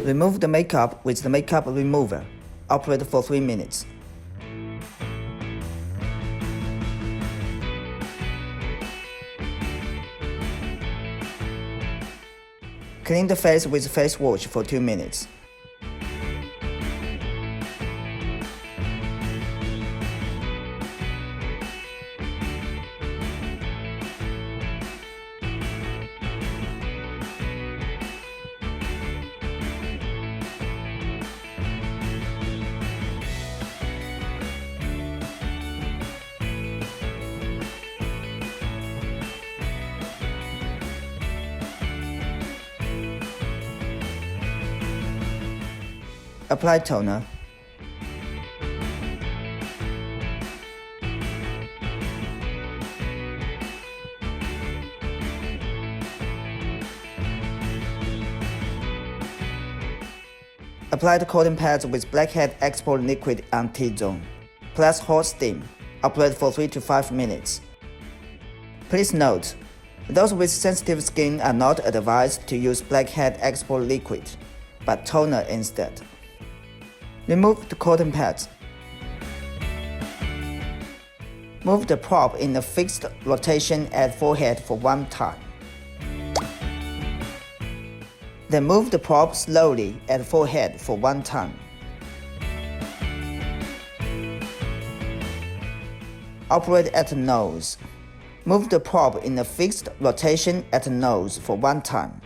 Remove the makeup with the makeup remover. Operate for 3 minutes. Clean the face with face wash for 2 minutes. Apply toner. Apply the cotton pads with blackhead export liquid on T-zone. Plus hot steam. Operate for 3 to 5 minutes. Please note, those with sensitive skin are not advised to use blackhead export liquid, but toner instead. Remove the cotton pads. Move the prop in a fixed rotation at forehead for 1 time. Then move the prop slowly at forehead for 1 time. Operate at the nose. Move the prop in a fixed rotation at the nose for 1 time.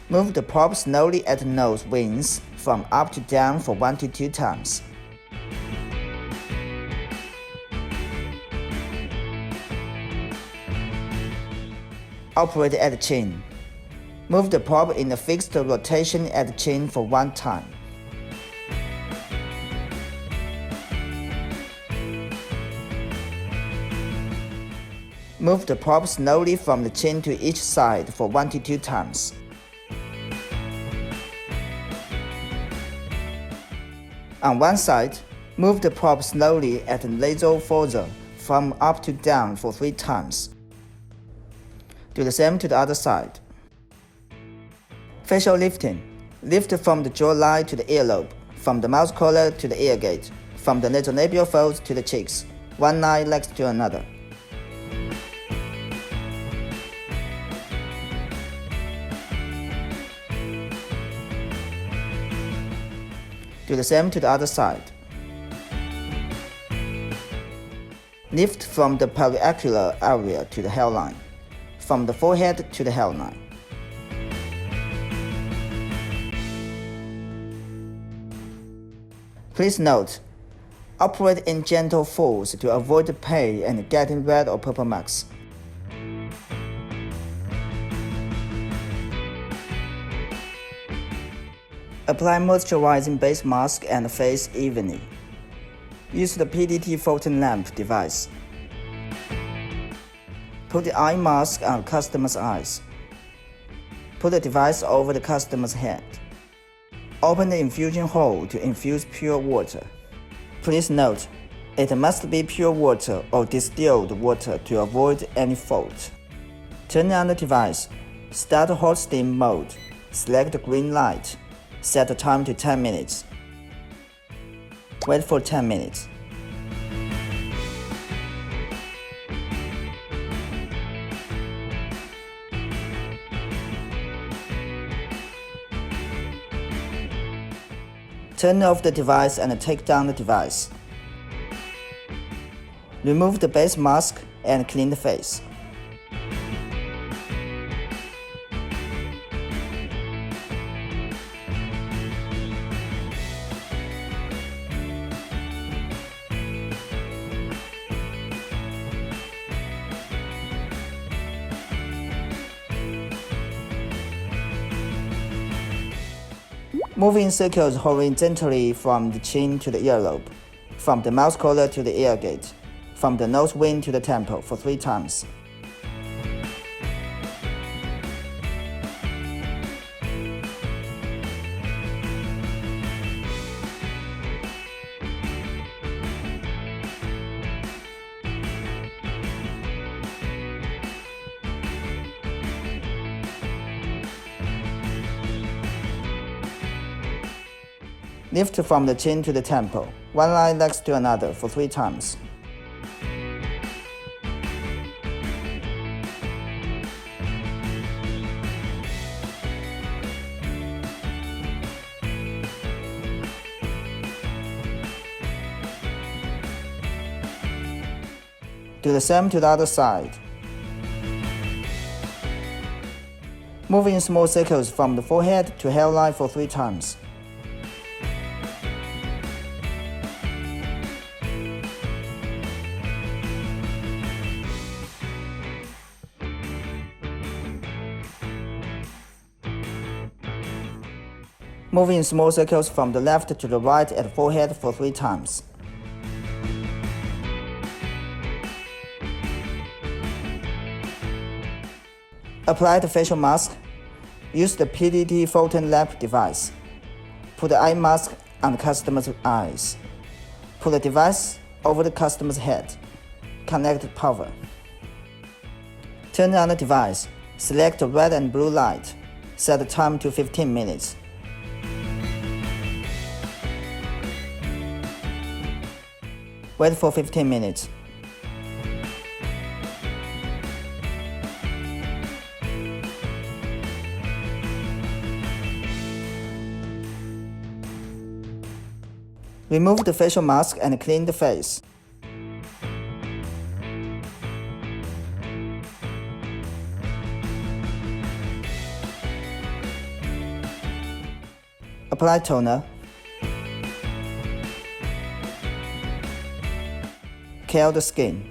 Move the prop slowly at the nose wings from up to down for 1 to 2 times. Operate at the chin. Move the prop in a fixed rotation at the chin for 1 time. Move the prop slowly from the chin to each side for 1 to 2 times. On one side, move the prop slowly at the nasal fossa from up to down for 3 times. Do the same to the other side. Facial lifting. Lift from the jawline to the earlobe, from the mouth collar to the ear gate, from the nasolabial folds to the cheeks, one eye next to another. Do the same to the other side. Lift from the periocular area to the hairline, from the forehead to the hairline. Please note, operate in gentle force to avoid pain and getting red or purple marks. Apply moisturizing base mask and face evenly. Use the PDT photon lamp device. Put the eye mask on customer's eyes. Put the device over the customer's head. Open the infusion hole to infuse pure water. Please note, it must be pure water or distilled water to avoid any fault. Turn on the device. Start hot steam mode. Select the green light. Set the time to 10 minutes. Wait for 10 minutes. Turn off the device and take down the device. Remove the base mask and clean the face. Move in circles horizontally from the chin to the earlobe, from the mouth collar to the ear gate, from the nose wing to the temple for 3 times. Lift from the chin to the temple, one line next to another for 3 times. Do the same to the other side. Move in small circles from the forehead to hairline for 3 times. Move in small circles from the left to the right at the forehead for 3 times. Apply the facial mask. Use the PDT photon lamp device. Put the eye mask on the customer's eyes. Put the device over the customer's head. Connect power. Turn on the device. Select the red and blue light. Set the time to 15 minutes. Wait for 15 minutes. Remove the facial mask and clean the face. Apply toner. Care the skin.